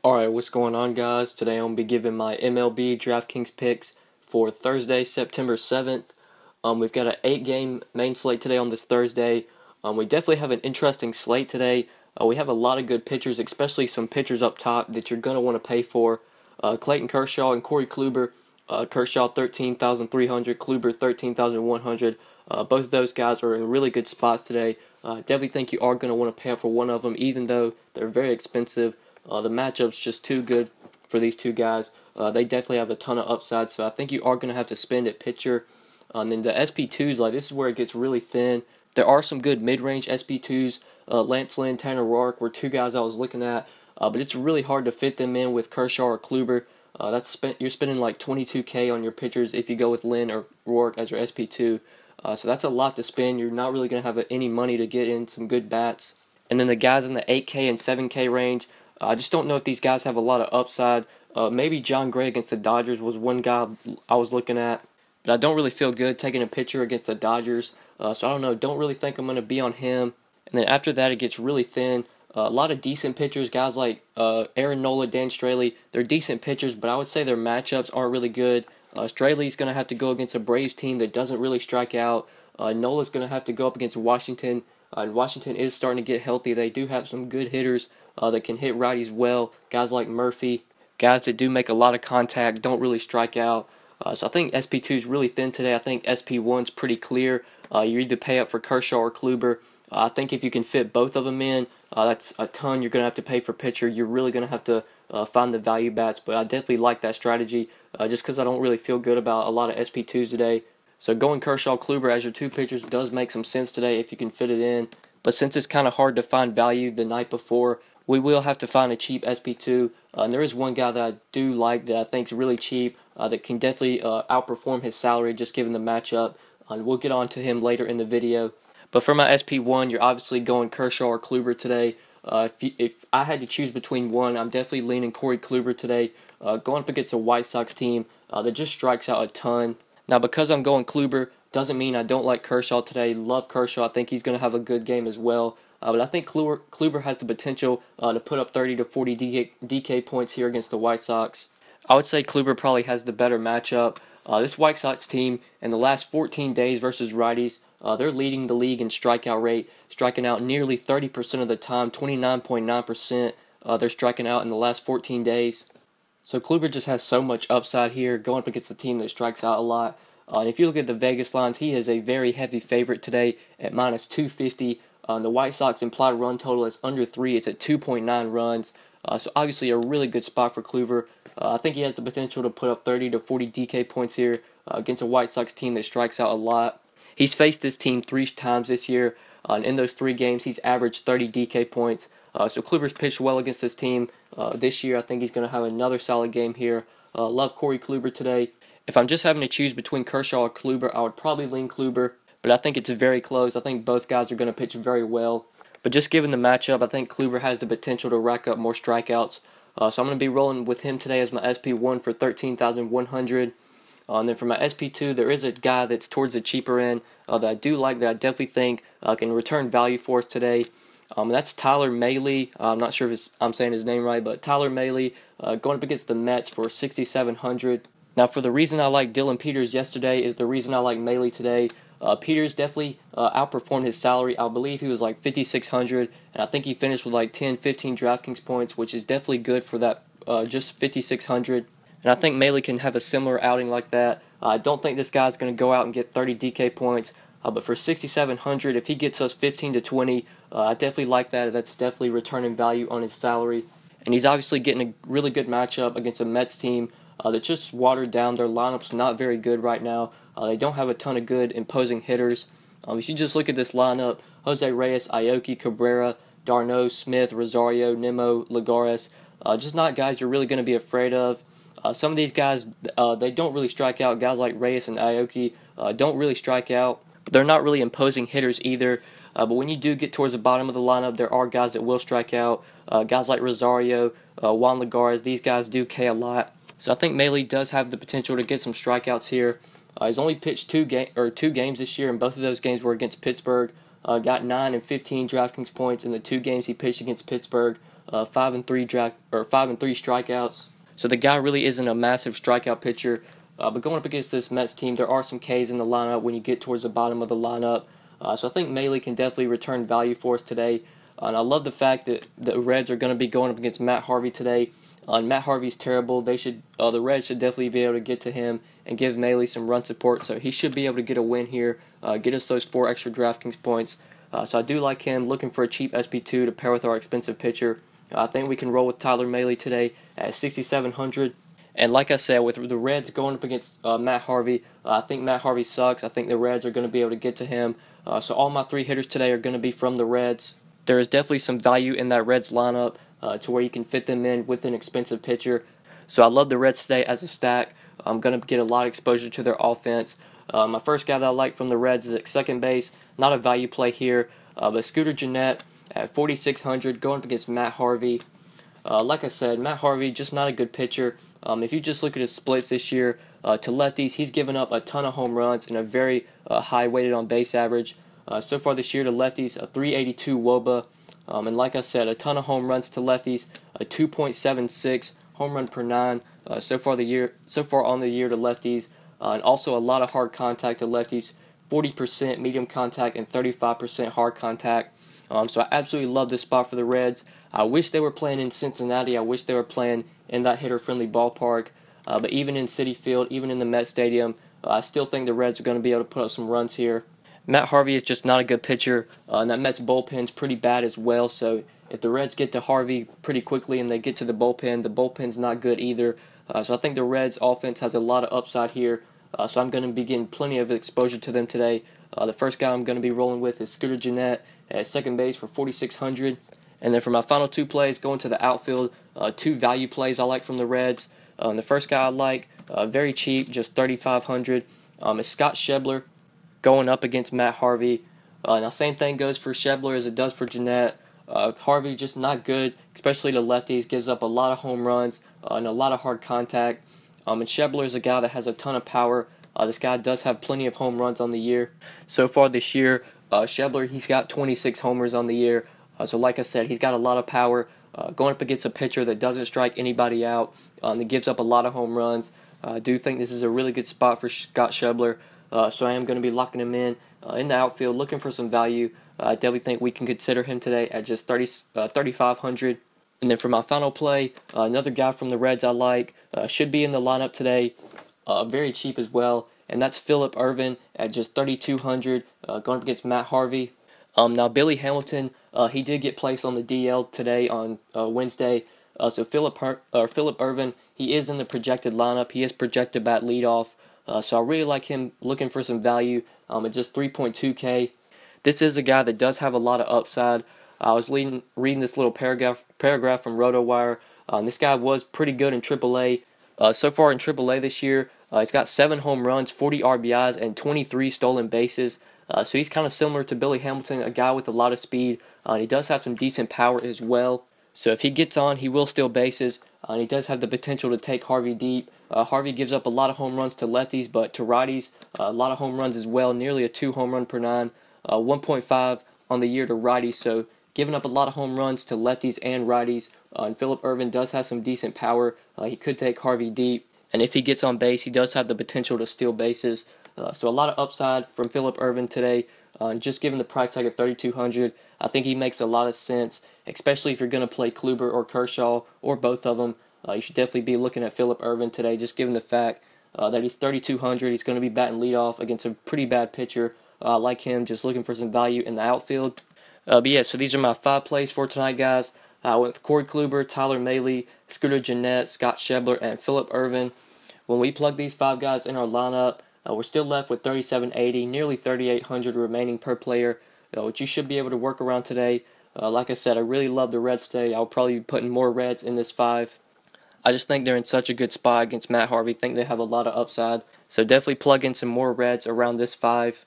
Alright, what's going on, guys? Today I'm going to be giving my MLB DraftKings picks for Thursday, September 7th. We've got an 8-game main slate today on this Thursday. We definitely have an interesting slate today. We have a lot of good pitchers, especially some pitchers up top that you're going to want to pay for. Clayton Kershaw and Corey Kluber. Kershaw 13,300, Kluber 13,100. Both of those guys are in really good spots today. Definitely think you are going to want to pay up for one of them, even though they're very expensive. The matchup's just too good for these two guys. They definitely have a ton of upside, so I think you are going to have to spend at pitcher. And then the SP2s, this is where it gets really thin. There are some good mid-range SP2s. Lance Lynn, Tanner Roark were two guys I was looking at, but it's really hard to fit them in with Kershaw or Kluber. You're spending like $22K on your pitchers if you go with Lynn or Roark as your SP2. So that's a lot to spend. You're not really going to have any money to get in some good bats. And then the guys in the 8K and 7K range, I just don't know if these guys have a lot of upside. Maybe John Gray against the Dodgers was one guy I was looking at, but I don't really feel good taking a pitcher against the Dodgers. So I don't know. Don't really think I'm going to be on him. And then after that, it gets really thin. A lot of decent pitchers, guys like Aaron Nola, Dan Straley. They're decent pitchers, but I would say their matchups aren't really good. Straley's going to have to go against a Braves team that doesn't really strike out. Nola's going to have to go up against Washington. And Washington is starting to get healthy. They do have some good hitters that can hit righties well. Guys like Murphy, guys that do make a lot of contact, don't really strike out. So I think SP2 is really thin today. I think SP1's pretty clear. You either pay up for Kershaw or Kluber. I think if you can fit both of them in, that's a ton you're going to have to pay for pitcher. You're really going to have to find the value bats, but I definitely like that strategy just because I don't really feel good about a lot of SP2s today. So going Kershaw, Kluber as your two pitchers does make some sense today if you can fit it in. But since it's kind of hard to find value the night before, we will have to find a cheap SP2. And there is one guy that I do like that I think is really cheap that can definitely outperform his salary just given the matchup. And we'll get on to him later in the video. But for my SP1, you're obviously going Kershaw or Kluber today. If I had to choose between one, I'm definitely leaning Corey Kluber today. Going up against a White Sox team that just strikes out a ton. Now, because I'm going Kluber, doesn't mean I don't like Kershaw today. Love Kershaw. I think he's going to have a good game as well. But I think Kluber has the potential to put up 30 to 40 DK points here against the White Sox. I would say Kluber probably has the better matchup. This White Sox team, in the last 14 days versus righties, they're leading the league in strikeout rate, striking out nearly 30% of the time, 29.9%. They're striking out in the last 14 days. So Kluber just has so much upside here, going up against a team that strikes out a lot. And if you look at the Vegas lines, he is a very heavy favorite today at minus 250. The White Sox implied run total is under 3. It's at 2.9 runs. So obviously a really good spot for Kluber. I think he has the potential to put up 30 to 40 DK points here against a White Sox team that strikes out a lot. He's faced this team 3 times this year, and in those 3 games he's averaged 30 DK points. So Kluber's pitched well against this team this year. I think he's going to have another solid game here. Love Corey Kluber today. If I'm just having to choose between Kershaw or Kluber, I would probably lean Kluber, but I think it's very close. I think both guys are going to pitch very well. But just given the matchup, I think Kluber has the potential to rack up more strikeouts. So I'm going to be rolling with him today as my SP1 for 13,100. And then for my SP2, there is a guy that's towards the cheaper end that I do like, that I definitely think can return value for us today. That's Tyler Mahle. I'm not sure if I'm saying his name right, but Tyler Mahle going up against the Mets for 6,700. Now, for the reason I like Dylan Peters yesterday is the reason I like Mahle today. Peters definitely outperformed his salary. I believe he was like 5,600, and I think he finished with like 10, 15 DraftKings points, which is definitely good for that just 5,600. And I think Mahle can have a similar outing like that. I don't think this guy's going to go out and get 30 DK points, but for 6,700, if he gets us 15 to 20, I definitely like that. That's definitely returning value on his salary. And he's obviously getting a really good matchup against a Mets team that's just watered down. Their lineup's not very good right now. They don't have a ton of good imposing hitters. If you just look at this lineup, Jose Reyes, Aoki, Cabrera, d'Arnaud, Smith, Rosario, Nimmo, Lagares, just not guys you're really going to be afraid of. Some of these guys, they don't really strike out. Guys like Reyes and Aoki don't really strike out, but they're not really imposing hitters either. But when you do get towards the bottom of the lineup, there are guys that will strike out. Guys like Rosario, Juan Lagares, these guys do K a lot. So I think Mahle does have the potential to get some strikeouts here. He's only pitched two games this year, and both of those games were against Pittsburgh. Got 9 and 15 DraftKings points in the 2 games he pitched against Pittsburgh. 5 and 3 strikeouts. So the guy really isn't a massive strikeout pitcher. But going up against this Mets team, there are some Ks in the lineup when you get towards the bottom of the lineup. So I think Maile can definitely return value for us today. And I love the fact that the Reds are going to be going up against Matt Harvey today. Matt Harvey's terrible. The Reds should definitely be able to get to him and give Maile some run support. So he should be able to get a win here, get us those 4 extra DraftKings points. So I do like him. Looking for a cheap SP2 to pair with our expensive pitcher. I think we can roll with Tyler Maile today at 6,700. And like I said, with the Reds going up against Matt Harvey, I think Matt Harvey sucks. I think the Reds are going to be able to get to him. So all my 3 hitters today are going to be from the Reds. There is definitely some value in that Reds lineup to where you can fit them in with an expensive pitcher. So I love the Reds today as a stack. I'm going to get a lot of exposure to their offense. My first guy that I like from the Reds is at second base. Not a value play here, but Scooter Gennett at 4,600 going up against Matt Harvey. Like I said, Matt Harvey, just not a good pitcher. If you just look at his splits this year to lefties, he's given up a ton of home runs and a very high weighted on base average. So far this year to lefties, a 382 WOBA. And like I said, a ton of home runs to lefties, a 2.76 home run per 9 so far on the year to lefties. And also a lot of hard contact to lefties, 40% medium contact and 35% hard contact. So I absolutely love this spot for the Reds. I wish they were playing in Cincinnati. I wish they were playing in that hitter-friendly ballpark. But even in Citi Field, even in the Met Stadium, I still think the Reds are going to be able to put up some runs here. Matt Harvey is just not a good pitcher, and that Mets bullpen's pretty bad as well. So if the Reds get to Harvey pretty quickly and they get to the bullpen's not good either. So I think the Reds offense has a lot of upside here. So I'm going to be getting plenty of exposure to them today. The first guy I'm going to be rolling with is Scooter Gennett at second base for 4,600. And then for my final 2 plays, going to the outfield, 2 value plays I like from the Reds. The first guy I like, very cheap, just 3,500, is Scott Schebler going up against Matt Harvey. Now, same thing goes for Schebler as it does for Gennett. Harvey just not good, especially to lefties, gives up a lot of home runs and a lot of hard contact. And Schebler is a guy that has a ton of power. This guy does have plenty of home runs on the year. So far this year, Schebler, he's got 26 homers on the year. So like I said, he's got a lot of power. Going up against a pitcher that doesn't strike anybody out, that gives up a lot of home runs. I do think this is a really good spot for Scott Schebler. So I am going to be locking him in the outfield, looking for some value. I definitely think we can consider him today at just 3,500. And then for my final play, another guy from the Reds I like, should be in the lineup today, very cheap as well, and that's Phillip Ervin at just 3,200, going up against Matt Harvey. Now Billy Hamilton, he did get placed on the DL today on Wednesday. So Phillip Ervin, he is in the projected lineup. He is projected bat leadoff. So I really like him, looking for some value at just 3.2K. This is a guy that does have a lot of upside. I was reading this little paragraph from RotoWire. This guy was pretty good in AAA. So far in AAA this year, he's got 7 home runs, 40 RBIs, and 23 stolen bases. So he's kind of similar to Billy Hamilton, a guy with a lot of speed. He does have some decent power as well. So if he gets on, he will steal bases. And he does have the potential to take Harvey deep. Harvey gives up a lot of home runs to lefties, but to righties, a lot of home runs as well, nearly a 2 home run per 9, 1.5 on the year to righties. So giving up a lot of home runs to lefties and righties. And Phillip Ervin does have some decent power. He could take Harvey deep. And if he gets on base, he does have the potential to steal bases. So a lot of upside from Phillip Ervin today. Just given the price tag of 3,200, I think he makes a lot of sense, especially if you're going to play Kluber or Kershaw or both of them. You should definitely be looking at Phillip Ervin today, just given the fact that he's 3,200. He's going to be batting leadoff against a pretty bad pitcher like him, just looking for some value in the outfield. But yeah, so these are my 5 plays for tonight, guys. I went with Corey Kluber, Tyler Maile, Scooter Gennett, Scott Schebler, and Phillip Ervin. When we plug these 5 guys in our lineup, we're still left with 3,780, nearly 3,800 remaining per player, which you should be able to work around today. Like I said, I really love the Reds today. I'll probably be putting more Reds in this 5. I just think they're in such a good spot against Matt Harvey. I think they have a lot of upside. So definitely plug in some more Reds around this 5.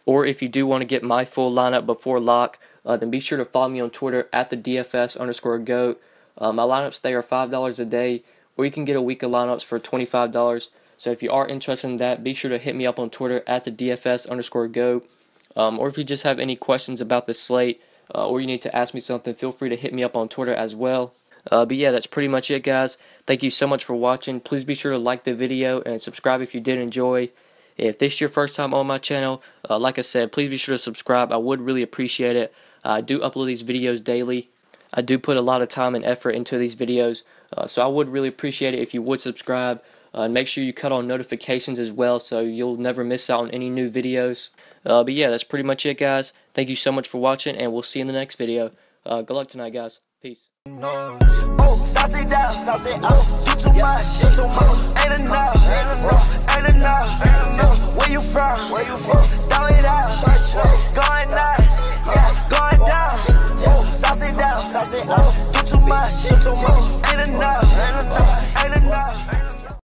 Or if you do want to get my full lineup before lock, then be sure to follow me on Twitter at the DFS_GOAT. My lineups today are $5 a day, or you can get a week of lineups for $25. So if you are interested in that, be sure to hit me up on Twitter at the DFS_GOAT. Or if you just have any questions about the slate, or you need to ask me something, feel free to hit me up on Twitter as well. But yeah, that's pretty much it, guys. Thank you so much for watching. Please be sure to like the video and subscribe if you did enjoy. If this is your first time on my channel, like I said, please be sure to subscribe. I would really appreciate it. I do upload these videos daily. I do put a lot of time and effort into these videos, so I would really appreciate it if you would subscribe. And make sure you cut on notifications as well so you'll never miss out on any new videos. But yeah, that's pretty much it, guys. Thank you so much for watching, and we'll see you in the next video. Good luck tonight, guys. Peace. Sauce it down, sauce it up. Do too much, ain't enough. Where you from? Throw it out, going nuts, going down. Sauce it down, sauce it up. Do too much, ain't enough.